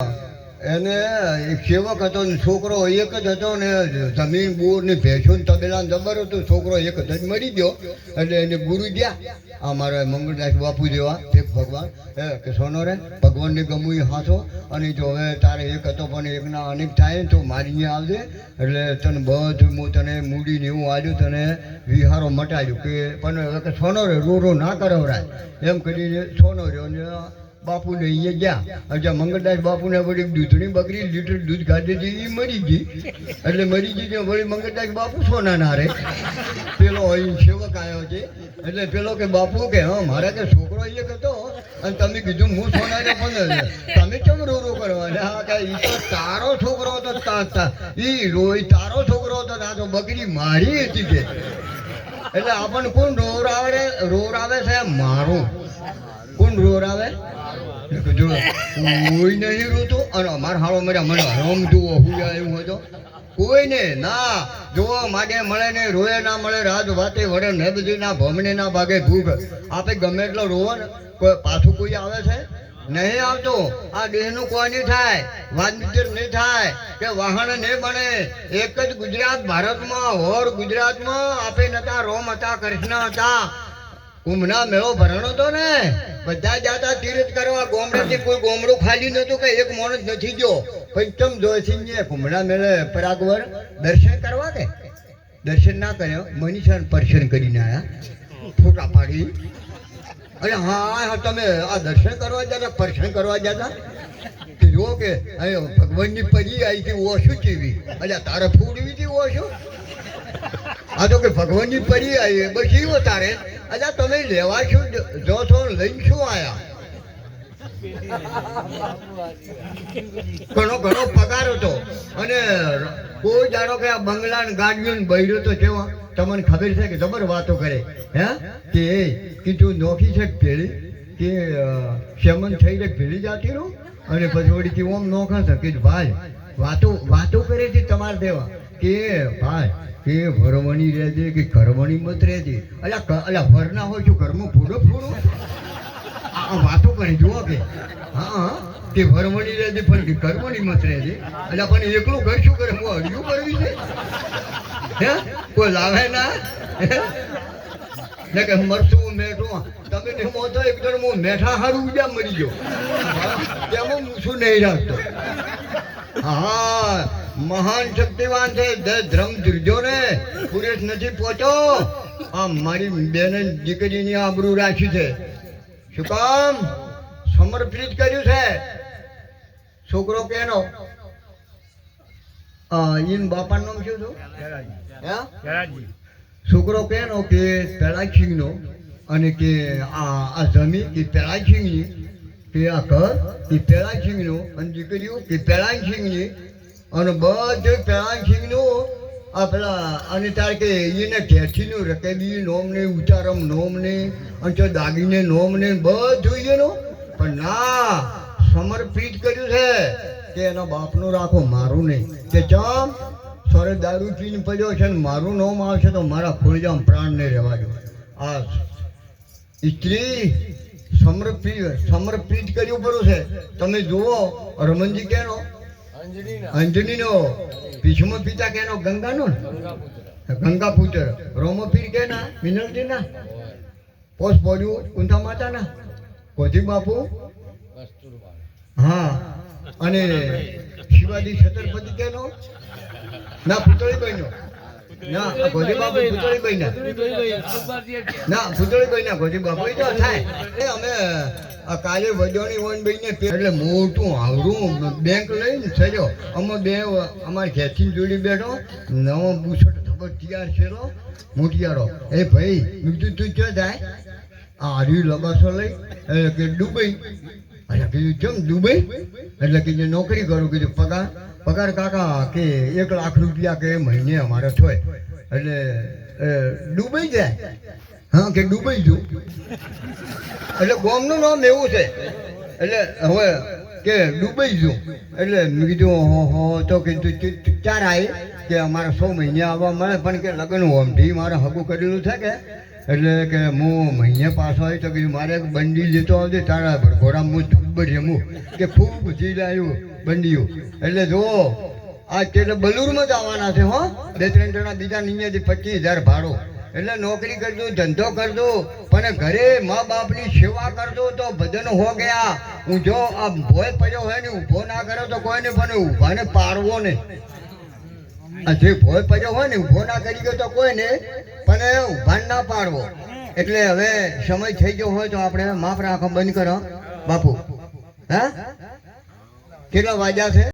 એને એક સેવક હતો ને છોકરો એક જ હતો ને જમીન બોર ને ભેંસો ને તબેલા જબર હતું. છોકરો એક જ મરી ગયો એટલે એને ગુરુ ગયા અમારા મંગળદાસ બાપુ જેવા એક ભગવાન કે સોનો રે ભગવાનને ગમું એ હાથો અને જો હવે તારે એક હતો પણ એકના અનેક થાય ને તો મારી અહીંયા આવજે એટલે તને બધું હું તને મૂડીને એવું આવ્યું તને વિહારો મટાડ્યું કે પણ હવે કે સોનો રે રો ના કરવરાય એમ કરીને સોનો રહ્યો ને બાપુને અહીંયા ગયા. અચ્છા મંગળદાસ બાપુને વળી દૂધની બકરી લીટર દૂધ કાઢી હતી એ મરી ગઈ એટલે મરી ગઈ કે વળી મંગળદાસ બાપુ સોના ના રે પેલો અહીં સેવક આવ્યો છે એટલે પેલો કે બાપુ કે હા મારા કે છોકરો એક હતો અને તમે કીધું હું સોના રે પણ તમે કેમ રો કરવા હા કે એ તો તારો છોકરો હતો એ રોય તારો છોકરો હતો આ તો બકરી મારી હતી કે એટલે આપણને કોણ રોર આવે છે મારું કોણ રોર આવે કોઈ નહીં રોતું અને અમારા હાળો મળ્યા મને હરમ જુઓ હું એવું હતો કોઈને ના જોવા માગે મળે ને રોયે ના મળે રાત વાતે વડે ને બધી ના ભમને ના ભાગે ભૂખ આપે ગમે એટલો રોવો ને કોઈ પાછું કોઈ આવે છે નહીં આવતો. આ દેહનું કોઈ નહીં થાય વાત નહીં થાય કે વાહન નહીં બને એક જ ગુજરાત ભારતમાં હોર ગુજરાતમાં આપે નતા રોમ હતા કૃષ્ણ હતા કુંભના મેળો ભરણો હતો ને બધા જતા તીર્થ કરવા ગોમડેથી કોઈ ગોમડું ખાલી નતું કે એક માણસ નથી ગયો પંચમ જોશી કુંભના મેળે પરાગવર દર્શન કરવા કે દર્શન ના કર્યો મનીષા પર્શન કરીને આવ્યા ફોટા પાડી અરે હા તમે આ દર્શન કરવા જતા પર્શન કરવા જતા કે જુઓ કે ભગવાનની પરી આવી હતી ઓછું ચીવી અલ્યા તારે ફૂડવી હતી ઓછું આ તો કે ભગવાનની પરી આવી બસ એવો તારે અચ્છા તમે લેવા શું જો છો લઈને શું આયા ઘણો પગાર હતો અને કોઈ જાણો કે આ બંગલા ને ગાડીઓ ને બૈરો તો કેવા તમને ખબર છે કે જબર વાતો કરે હે કે કીધું નોખી છે પેલી કે શમન થઈ ને પેલી જાતી રહું અને પછી વળી કે ઓમ નોખા છે કે ભાઈ વાતો કરે છે તમારે દેવા કે ભાઈ કે ભરવણી રહેજે કે કરવણી મત રહેજે અલ્યા ભર ના હોય શું ઘરમાં ફૂડો વાતો કરી જુઓ કે હા તે ભરવણી રહેજે પણ કરવણી મત રહેજે અલ્યા પણ એકલું ઘર શું કરે હું અડિયું કરવી છે હે કોઈ લાવે ના ને કે મરશું મેઠું તમે ને મોતો એકદમ હું મેઠા હારું બીજા મરી ગયો તેમાં મૂછું નહીં રાખતો. હા મહાન શક્તિવાન છે ધ્રમ દુર્જો ને પુરેશ નથી પહોંચો આ મારી બેન દીકરીની આબરૂ રાખી છે શું કામ સમર્પિત કર્યું છે છોકરો કેનો ઈન બાપાનું નામ શું હતું છોકરો કેનો કે પેલાસિંહ નો અને કે આ જમીન કે પેલાસિંહ ની કે આ ઘર કે પેલાસિંહ નું અને દીકરીઓ કે પેલાસિંહ ની અને બધું પેલાસિંહનું આ પેલા અને તાર કે એને ઘેઠીનું રકેબી નોમ ને ઉચારમ નોમ ને અને તો દાગીને નોમ ને બધું એનું પણ ના સમર્પિત કર્યું છે કે એના બાપનું રાખો મારું નહીં કે ચમ સોરે દારૂ પીને પડ્યો છે ને મારું નોમ આવશે તો મારા ખોળજામાં પ્રાણ નહીં રહેવા દો. આ સ્ત્રી સમર્પિત કર્યું પડ્યું છે. તમે જુઓ રમનજી કેનો અંજનીનો ભીષ્મ પિતા કેનો ગંગાનો ગંગા પુત્ર રોમપીર કેના મિનલજી ના પોસ પડ્યું કુંઠા માતા ના કોજી બાપુ હા અને શિવાજી છત્રપતિ કેનો ના પુતળી બહેનો ના ગોજી બાપુ પુતળી બહેના ના પુતળી બહેના ગોજી બાપુ તો થાય અમે કાલે વજોણી વન બહીને એટલે મોટું આવડું બેંક લઈને થયો અમે બે અમારી ઘેરથી જોડી બેઠો નવો બુસટ ખબર તૈયાર છેલો મોટિયારો એ ભાઈ બીજું તું ક્યાં જાય આ હારી લબાસો લઈ એટલે કે દુબઈ એટલે કીધું કેમ દુબઈ એટલે કે નોકરી કરું કીધું પગાર કાકા કે 1 લાખ રૂપિયા કે મહિને અમારે થાય એટલે દુબઈ જાય હા કે દુબઈ જવું એટલે ગામનું નામ એવું છે એટલે હવે કે દુબઈ જવું એટલે મેં કીધું હો તો કીધું ચાર આવી કે અમારે 100 મહિને આવવા મળે પણ કે લગ્ન હોમથી મારે હગું કરેલું છે કે એટલે કે હું મહિને પાછો આવી તો કીધું મારે એક બંડી લેતો આવજે તારા ઘોડામાં હું ધૂબ રમું કે ખૂબ જીલ આવ્યું બંડીઓ એટલે જો આ એટલે બલુરમાં જ આવવાના છે હો 2-3 જણા બીજા નિયમથી 25,000 ભાડો એટલે નોકરી કરજો ધંધો કરજો પણ ઘરે મા બાપની સેવા કરજો તો ભજન હો ગયા હું જો આ ભોય પડ્યો હોય ને ઊભો ના કરો તો કોઈને પણ ઊભાને પાડવો ને આ જે ભોય પડ્યો હોય ને ઊભો ના કરી ગયો તો કોઈને પણ ઊભાને ના પાડવો એટલે હવે સમય થઈ ગયો હોય તો આપણે માફ રાખો બંધ કરો બાપુ હા કેટલા વાગ્યા છે